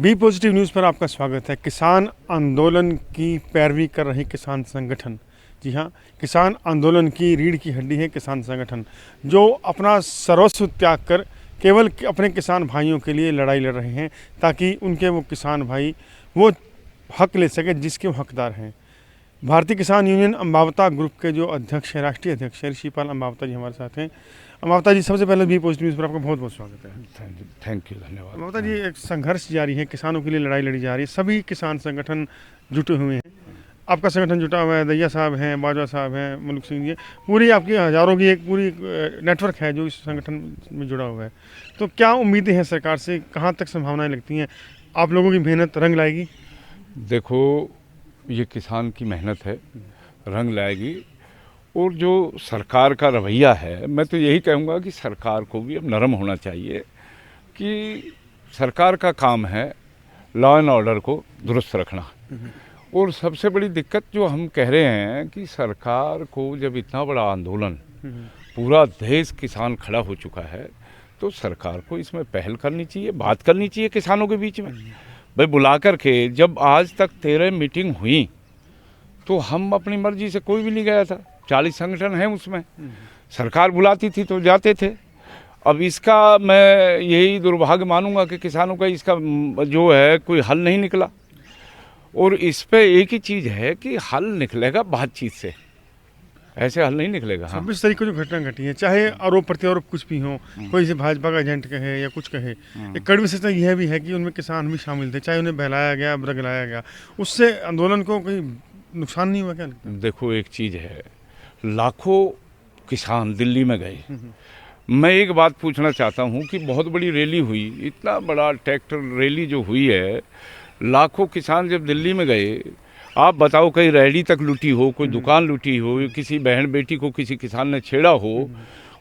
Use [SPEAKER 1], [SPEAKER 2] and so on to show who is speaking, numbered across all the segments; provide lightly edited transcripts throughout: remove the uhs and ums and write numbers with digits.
[SPEAKER 1] B positive news पर आपका स्वागत है। किसान आंदोलन की पैरवी कर रही किसान संगठन, जी हाँ, किसान आंदोलन की रीढ़ की हड्डी है किसान संगठन, जो अपना सर्वस्व त्याग कर केवल अपने किसान भाइयों के लिए लड़ाई लड़ रहे हैं, ताकि उनके वो किसान भाई वो हक ले सके जिसके वो हकदार हैं। भारतीय किसान यूनियन अम्बावता ग्रुप के जो अध्यक्ष हैं, राष्ट्रीय अध्यक्ष है ऋषिपाल अम्बावता जी हमारे साथ हैं। अम्बावता जी, सबसे पहले बी पॉजिटिव न्यूज़ पर आपका बहुत बहुत स्वागत है।
[SPEAKER 2] थैंक यू, धन्यवाद।
[SPEAKER 1] अम्बावता जी, एक संघर्ष जारी है, किसानों के लिए लड़ाई लड़ी जा रही है, सभी किसान संगठन जुटे हुए हैं। आपका संगठन जुटा हुआ है, दैया साहब हैं, बाजवा साहब हैं, मनुख सिंह जी, पूरी आपकी हज़ारों की एक पूरी नेटवर्क है जो इस संगठन में जुड़ा हुआ है। तो क्या उम्मीदें हैं सरकार से, कहाँ तक संभावनाएं लगती हैं, आप लोगों की मेहनत रंग लाएगी?
[SPEAKER 2] देखो, ये किसान की मेहनत है, रंग लाएगी। और जो सरकार का रवैया है, मैं तो यही कहूँगा कि सरकार को भी अब नरम होना चाहिए कि सरकार का काम है लॉ एंड ऑर्डर को दुरुस्त रखना। और सबसे बड़ी दिक्कत जो हम कह रहे हैं कि सरकार को जब इतना बड़ा आंदोलन, पूरा देश किसान खड़ा हो चुका है, तो सरकार को इसमें पहल करनी चाहिए, बात करनी चाहिए किसानों के बीच में। भाई, बुला करके जब आज तक 13 मीटिंग हुई तो हम अपनी मर्जी से कोई भी नहीं गया था। 40 संगठन हैं उसमें, सरकार बुलाती थी तो जाते थे। अब इसका मैं यही दुर्भाग्य मानूंगा कि किसानों का इसका जो है कोई हल नहीं निकला। और इस पे एक ही चीज़ है कि हल निकलेगा बातचीत से, ऐसे हल नहीं निकलेगा।
[SPEAKER 1] 26 तारीख को जो घटना घटी है, चाहे आरोप प्रत्यारोप कुछ भी हो, कोई इसे भाजपा का एजेंट कहे या कुछ कहे, एक कड़वी सच्चाई यह भी है कि उनमें किसान भी शामिल थे, चाहे उन्हें बहलाया गया, बरगलाया गया, उससे आंदोलन को कोई नुकसान नहीं हुआ क्या?
[SPEAKER 2] देखो, एक चीज़ है, लाखों किसान दिल्ली में गए। मैं एक बात पूछना चाहता हूँ कि बहुत बड़ी रैली हुई, इतना बड़ा ट्रैक्टर रैली जो हुई है, लाखों किसान जब दिल्ली में गए, आप बताओ कहीं रेहड़ी तक लूटी हो, कोई दुकान लूटी हो, किसी बहन बेटी को किसी किसान ने छेड़ा हो।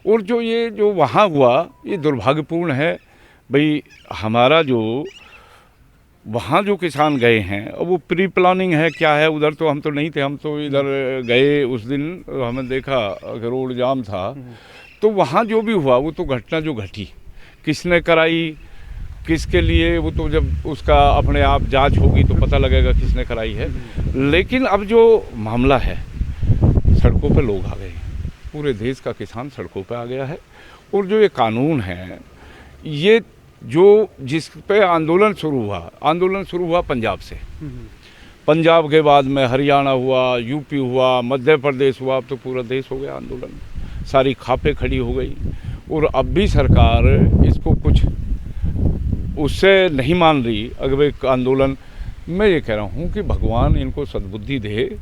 [SPEAKER 2] और जो वहाँ हुआ, ये दुर्भाग्यपूर्ण है। भाई, हमारा जो वहाँ जो किसान गए हैं, अब वो प्री प्लानिंग है क्या है, उधर तो हम तो नहीं थे, हम तो इधर गए उस दिन, हमें देखा कि रोड जाम था। तो वहाँ जो भी हुआ, वो तो घटना जो घटी, किसने कराई, किसके लिए, वो तो जब उसका अपने आप जांच होगी तो पता लगेगा किसने कराई है। लेकिन अब जो मामला है, सड़कों पे लोग आ गए, पूरे देश का किसान सड़कों पे आ गया है। और जो ये कानून है, ये जो जिस पे आंदोलन शुरू हुआ पंजाब से, पंजाब के बाद में हरियाणा हुआ, यूपी हुआ, मध्य प्रदेश हुआ, अब तो पूरा देश हो गया आंदोलन, सारी खापें खड़ी हो गई। और अब भी सरकार इसको कुछ उससे नहीं मान रही। अगर आंदोलन, मैं ये कह रहा हूँ कि भगवान इनको सद्बुद्धि दे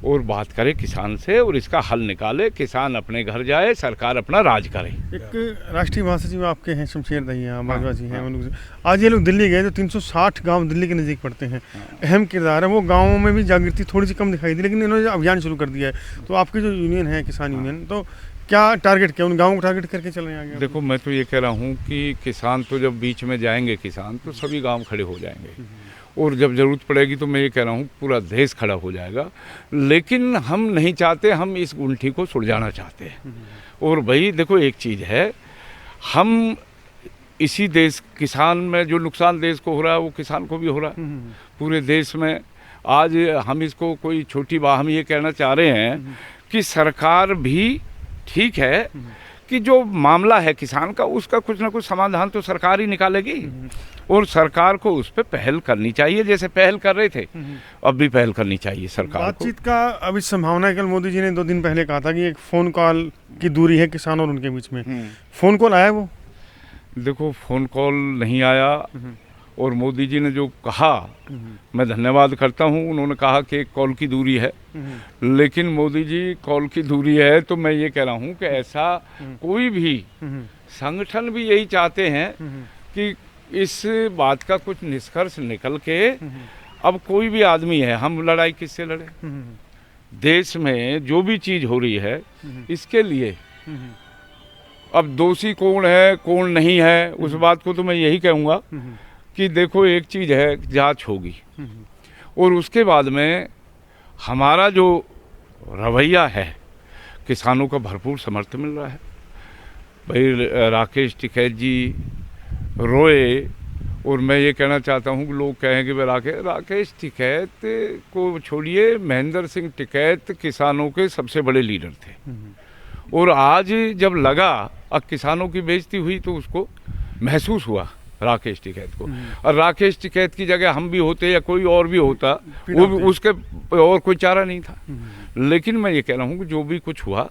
[SPEAKER 2] और बात करे किसान से और इसका हल निकाले, किसान अपने घर जाए, सरकार अपना राज करे।
[SPEAKER 1] एक राष्ट्रीय महासचिव आपके हैं शमशेर दहिया, बाजवा जी हैं, आज ये लोग दिल्ली गए, तो 360 गांव दिल्ली के नज़दीक पड़ते हैं, अहम किरदार है। वो गाँवों में भी जागृति थोड़ी सी कम दिखाई दी, लेकिन इन्होंने अभियान शुरू कर दिया है। तो आपकी जो यूनियन है, किसान यूनियन, तो क्या टारगेट, क्या उन गाँवों को टारगेट करके चल रहे हैं आगे?
[SPEAKER 2] देखो, मैं तो ये कह रहा हूँ कि किसान तो जब बीच में जाएंगे किसान, तो सभी गाँव खड़े हो जाएंगे। और जब ज़रूरत पड़ेगी तो मैं ये कह रहा हूँ पूरा देश खड़ा हो जाएगा। लेकिन हम नहीं चाहते, हम इस गुंठी को सुलझाना चाहते हैं। और भाई देखो, एक चीज़ है, हम इसी देश, किसान में जो नुकसान देश को हो रहा है वो किसान को भी हो रहा है, पूरे देश में। आज हम इसको कोई छोटी बात, हम ये कहना चाह रहे हैं कि सरकार भी ठीक है कि जो मामला है किसान का, उसका कुछ ना कुछ समाधान तो सरकार ही निकालेगी। और सरकार को उस पर पहल करनी चाहिए, जैसे पहल कर रहे थे, अब भी पहल करनी चाहिए सरकार को।
[SPEAKER 1] बातचीत का अभी संभावना है? कल मोदी जी ने 2 दिन पहले कहा था कि एक फ़ोन कॉल की दूरी है किसान और उनके बीच में। फ़ोन कॉल आया वो?
[SPEAKER 2] देखो, फ़ोन कॉल नहीं आया। और मोदी जी ने जो कहा, मैं धन्यवाद करता हूँ, उन्होंने कहा कि एक कॉल की दूरी है। लेकिन मोदी जी, कॉल की दूरी है तो मैं ये कह रहा हूँ कि ऐसा कोई भी संगठन भी यही चाहते हैं कि इस बात का कुछ निष्कर्ष निकल के, अब कोई भी आदमी है, हम लड़ाई किससे लड़े? देश में जो भी चीज़ हो रही है, इसके लिए अब दोषी कौन है कौन नहीं है, उस बात को तो मैं यही कहूँगा कि देखो, एक चीज़ है, जांच होगी और उसके बाद में हमारा जो रवैया है, किसानों का भरपूर समर्थन मिल रहा है। भाई, राकेश टिकैत जी रोए और मैं ये कहना चाहता हूँ कि लोग कहें कि राकेश टिकैत को छोड़िए, महेंद्र सिंह टिकैत किसानों के सबसे बड़े लीडर थे। और आज जब लगा अब किसानों की बेइज्जती हुई तो उसको महसूस हुआ राकेश टिकैत को। और राकेश टिकैत की जगह हम भी होते या कोई और भी होता, वो भी उसके और कोई चारा नहीं था। लेकिन मैं ये कह रहा हूँ कि जो भी कुछ हुआ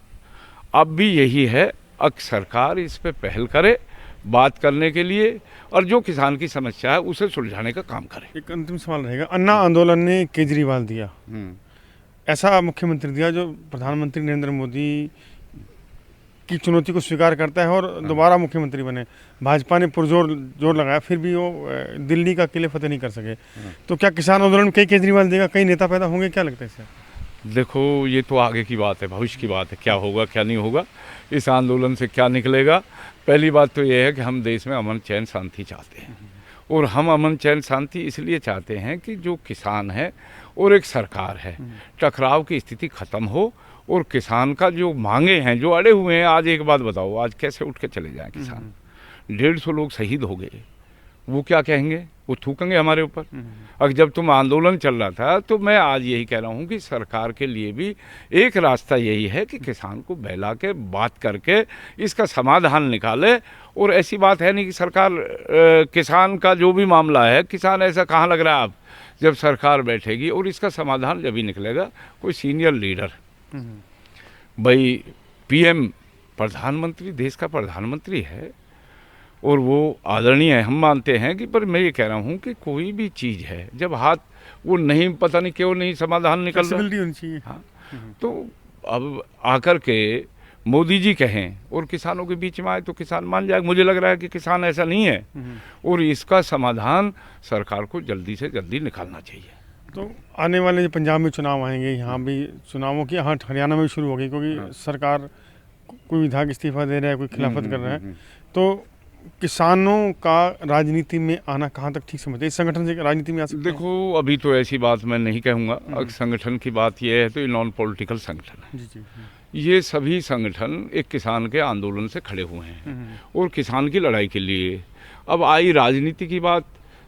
[SPEAKER 2] अब भी यही है, अब सरकार इस पे पहल करे बात करने के लिए, और जो किसान की समस्या है उसे सुलझाने का काम करे।
[SPEAKER 1] एक अंतिम सवाल रहेगा, अन्ना आंदोलन ने केजरीवाल दिया, ऐसा मुख्यमंत्री दिया जो प्रधानमंत्री नरेंद्र मोदी की चुनौती को स्वीकार करता है और दोबारा मुख्यमंत्री बने। भाजपा ने जोर लगाया, फिर भी वो दिल्ली का किले फतेह नहीं कर सके। तो क्या किसान आंदोलन कई केजरीवाल देगा, कई नेता पैदा होंगे, क्या लगता है इससे?
[SPEAKER 2] देखो, ये तो आगे की बात है, भविष्य की बात है, क्या होगा क्या नहीं होगा, इस आंदोलन से क्या निकलेगा। पहली बात तो ये है कि हम देश में अमन चैन शांति चाहते हैं, और हम अमन चैन शांति इसलिए चाहते हैं कि जो किसान है और एक सरकार है, टकराव की स्थिति खत्म हो, और किसान का जो मांगे हैं, जो अड़े हुए हैं। आज एक बात बताओ, आज कैसे उठ के चले जाएं किसान? 150 लोग शहीद हो गए, वो क्या कहेंगे? वो थूकेंगे हमारे ऊपर। अब जब तुम आंदोलन चल रहा था तो मैं आज यही कह रहा हूँ कि सरकार के लिए भी एक रास्ता यही है कि किसान को बहला के बात करके इसका समाधान निकाले। और ऐसी बात है नहीं कि सरकार किसान का जो भी मामला है, किसान ऐसा कहाँ लग रहा है। अब जब सरकार बैठेगी और इसका समाधान जब ही निकलेगा, कोई सीनियर लीडर, भाई पीएम प्रधानमंत्री, देश का प्रधानमंत्री है और वो आदरणीय है, हम मानते हैं कि, पर मैं ये कह रहा हूँ कि कोई भी चीज़ है जब हाथ वो नहीं, पता नहीं क्यों नहीं समाधान निकल रहा
[SPEAKER 1] होनी चाहिए।
[SPEAKER 2] हाँ, तो अब आकर के मोदी जी कहें और किसानों के बीच में आए तो किसान मान जाए। मुझे लग रहा है कि किसान ऐसा नहीं है, और इसका समाधान सरकार को जल्दी से जल्दी निकालना चाहिए।
[SPEAKER 1] तो आने वाले जो पंजाब में चुनाव आएंगे, यहाँ भी चुनावों की आहट हरियाणा में भी शुरू हो गई, क्योंकि सरकार कोई विधायक इस्तीफा दे रहा है, कोई खिलाफत कर रहा है। तो किसानों का राजनीति में आना कहाँ तक ठीक समझते हैं? इस संगठन से राजनीति में आ सकते हैं?
[SPEAKER 2] देखो, अभी तो ऐसी बात मैं नहीं कहूँगा। अगर संगठन की बात यह है तो ये नॉन पॉलिटिकल संगठन है।
[SPEAKER 1] जी।
[SPEAKER 2] ये सभी संगठन एक किसान के आंदोलन से खड़े हुए हैं और किसान की लड़ाई के लिए। अब आई राजनीति की बात,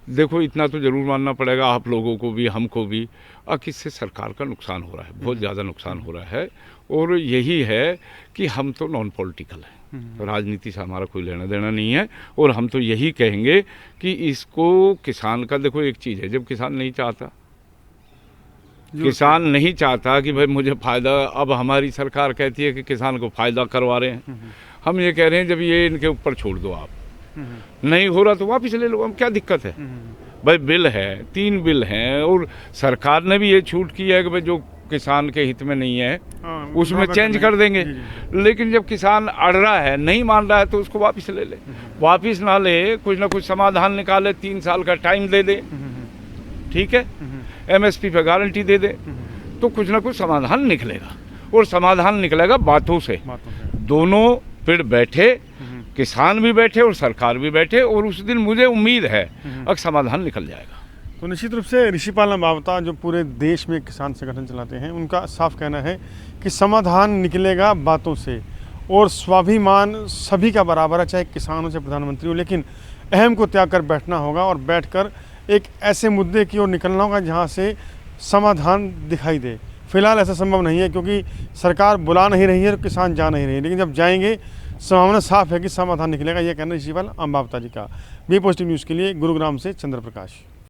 [SPEAKER 2] देखो इतना तो जरूर मानना पड़ेगा आप लोगों को भी, हमको भी, अब इससे सरकार का नुकसान हो रहा है, बहुत ज़्यादा नुकसान हो रहा है। और यही है कि हम तो नॉन पॉलिटिकल हैं, तो राजनीति से हमारा कोई लेना देना नहीं है। और हम तो यही कहेंगे कि इसको किसान का, देखो एक चीज़ है, जब किसान नहीं चाहता, किसान नहीं चाहता कि भाई मुझे फ़ायदा, अब हमारी सरकार कहती है कि किसान को फ़ायदा करवा रहे हैं, हम ये कह रहे हैं जब ये इनके ऊपर छोड़ दो, आप नहीं हो रहा तो वापस ले लो, हम क्या दिक्कत है भाई? बिल है, 3 बिल हैं, और सरकार ने भी ये छूट की है कि भाई जो किसान के हित में नहीं है उसमें चेंज कर देंगे। लेकिन जब किसान अड़ रहा है, नहीं मान रहा है, तो उसको वापस ले ले, वापस ना ले, कुछ ना कुछ समाधान निकाले, 3 साल का टाइम दे दे, ठीक है, एमएसपी पे गारंटी दे दे, तो कुछ ना कुछ समाधान निकलेगा। और समाधान निकलेगा बातों से, दोनों पेड़ बैठे, किसान भी बैठे और सरकार भी बैठे, और उस दिन मुझे उम्मीद है अब समाधान निकल जाएगा।
[SPEAKER 1] तो निश्चित रूप से ऋषिपाल अम्बावता जो पूरे देश में किसान संगठन चलाते हैं, उनका साफ कहना है कि समाधान निकलेगा बातों से, और स्वाभिमान सभी का बराबर है, चाहे किसान हो चाहे प्रधानमंत्री हो, लेकिन अहम को त्याग कर बैठना होगा और बैठकर एक ऐसे मुद्दे की ओर निकलना होगा जहां से समाधान दिखाई दे। फिलहाल ऐसा संभव नहीं है, क्योंकि सरकार बुला नहीं रही है और किसान जा नहीं रहे हैं, लेकिन जब जाएंगे संभावना साफ है कि समाधान निकलेगा। यह कहना ऋषिपाल अम्बावता जी का। बी पॉजिटिव न्यूज़ के लिए गुरुग्राम से चंद्र प्रकाश।